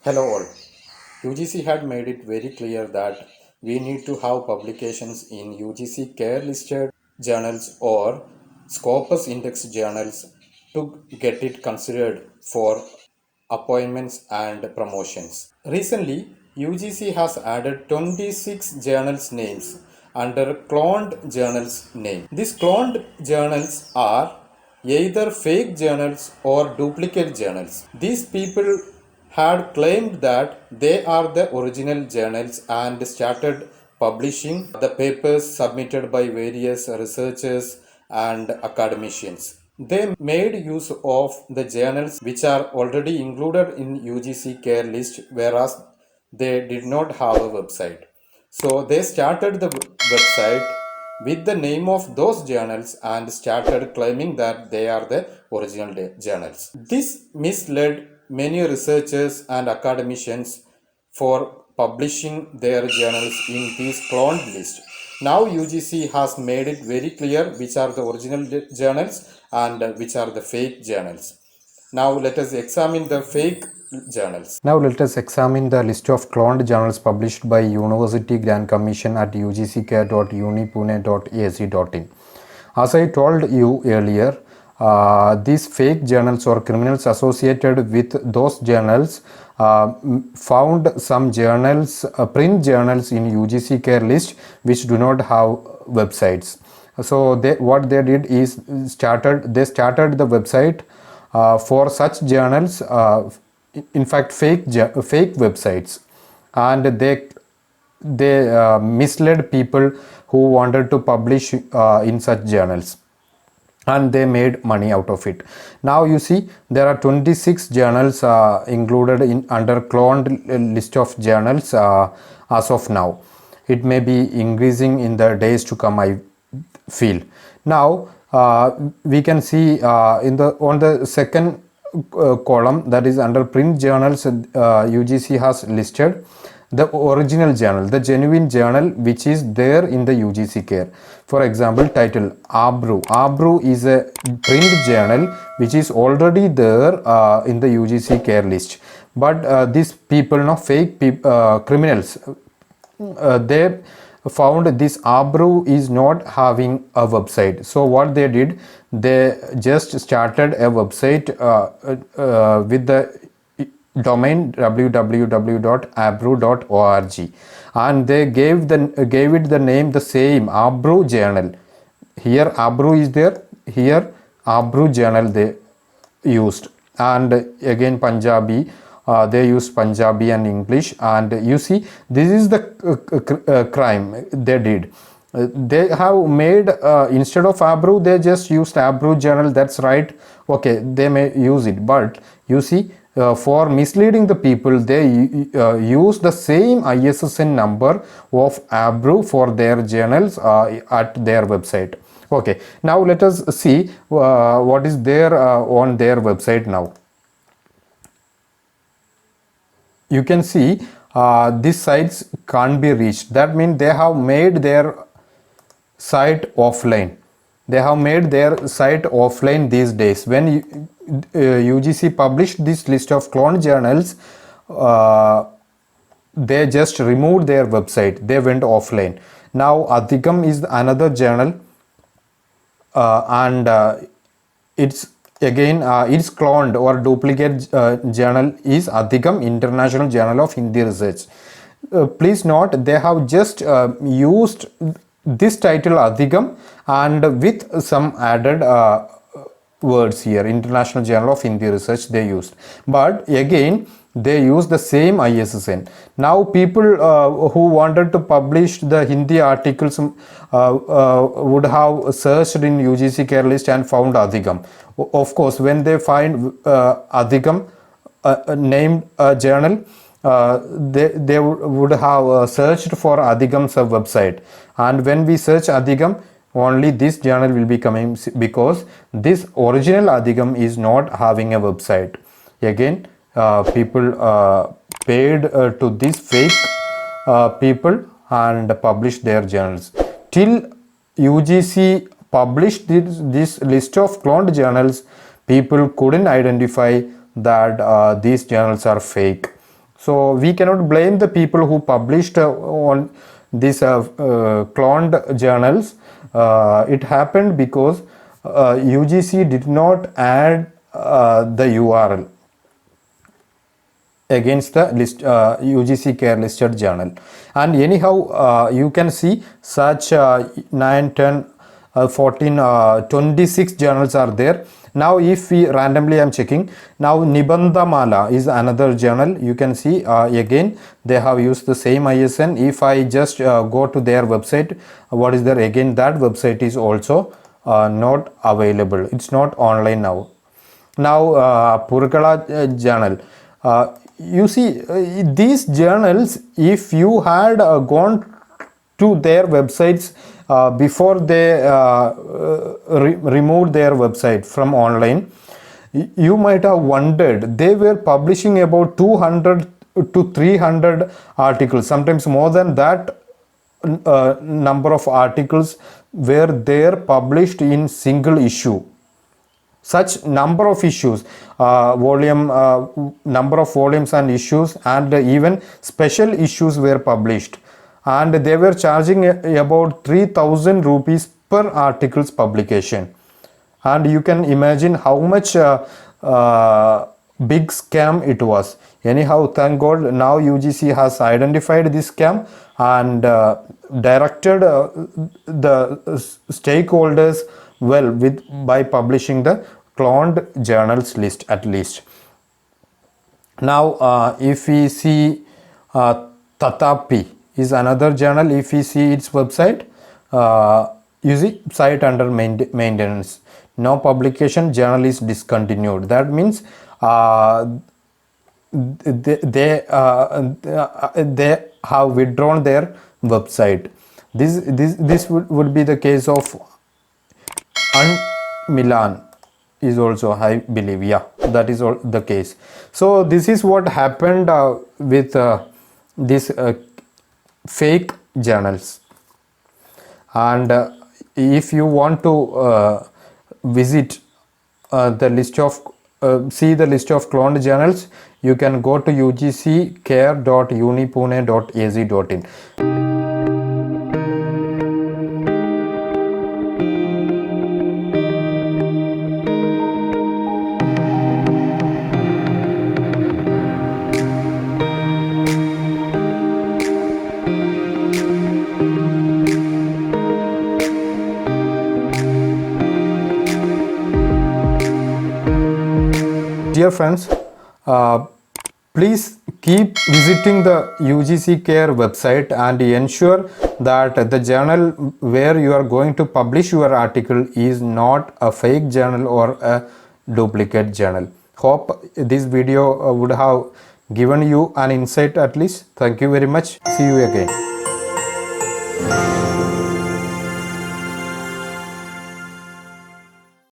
Hello all. UGC had made it very clear that we need to have publications in UGC care listed journals or Scopus index journals to get it considered for appointments and promotions. Recently, UGC has added 26 journals names under cloned journals name. These cloned journals are either fake journals or duplicate journals. These people had claimed that they are the original journals and started publishing the papers submitted by various researchers and academicians. They made use of the journals which are already included in UGC care list, whereas they did not have a website. So they started the website with the name of those journals and started claiming that they are the original journals. This misled many researchers and academicians for publishing their journals in these cloned list. Now UGC has made it very clear which are the original journals and which are the fake journals. Now let us examine the fake journals. Now let us examine the list of cloned journals published by University Grand Commission at ugccare.unipune.ac.in. As I told you earlier, these fake journals or criminals associated with those journals found some journals, print journals in UGC care list which do not have websites. So what they did is they started the website for such journals, in fact fake websites, and they misled people who wanted to publish in such journals, and they made money out of it. Now you see there are 26 journals included in under cloned list of journals as of now. It may be increasing in the days to come, I feel. Now we can see on the second column, that is under print journals, UGC has listed the original journal, the genuine journal which is there in the UGC care. For example, title ABRU. ABRU is a print journal which is already there in the UGC care list. But these people, fake criminals, they found this ABRU is not having a website. So what they did, they just started a website with the domain www.abru.org, and they gave it the name the same, ABRU journal. Here ABRU is there, here ABRU journal they used, and again Punjabi, they used Punjabi and English. And you see, this is the crime they did. They have made instead of ABRU, they just used ABRU journal. That's right, okay, they may use it, but you see, for misleading the people, they use the same ISSN number of ABRU for their journals at their website. Okay, now let us see what is there on their website. Now you can see these sites can't be reached. That means they have made their site offline. They have made their site offline these days. When UGC published this list of cloned journals, they just removed their website. They went offline. Now Adhikam is another journal, and it's again its cloned or duplicate journal is Adhikam, International Journal of Hindi Research. Please note, they have just used this title Adhikam and with some added words here, International Journal of Hindi Research they used, but again they use the same ISSN. Now people who wanted to publish the Hindi articles would have searched in UGC care list and found Adhikam. Of course, when they find Adhikam named journal, they would have searched for Adhikam's website, and when we search Adhikam, only this journal will be coming, because this original Adhikam is not having a website. Again, people paid to these fake people and published their journals. Till UGC published this list of cloned journals, people couldn't identify that these journals are fake. So we cannot blame the people who published on these cloned journals. It happened because UGC did not add the URL against the list UGC care listed journal. And anyhow, you can see such 9, 10, 14, 26 journals are there. Now if we randomly, I'm checking now, Nibandhamala is another journal. You can see again they have used the same ISN. If I just go to their website, what is there again, that website is also not available. It's not online now. Now Purkala journal, you see these journals, if you had gone to their websites before they removed their website from online, you might have wondered, they were publishing about 200 to 300 articles, sometimes more than that number of articles were there published in single issue. Such number of issues, number of volumes and issues, and even special issues were published, and they were charging about 3,000 rupees per article's publication. And you can imagine how much big scam it was. Anyhow, thank God now UGC has identified this scam and directed the stakeholders well by publishing the cloned journals list at least. Now if we see Tatapi is another journal. If we see its website, you see site under maintenance, no publication, journal is discontinued. That means they have withdrawn their website. This would be the case of Milan is also, I believe. Yeah, that is all the case. So this is what happened with this fake journals. And if you want to visit the list of see the list of cloned journals, you can go to ugccare.unipune.ac.in. Dear friends, please keep visiting the UGC Care website and ensure that the journal where you are going to publish your article is not a fake journal or a duplicate journal. Hope this video would have given you an insight at least. Thank you very much. See you again.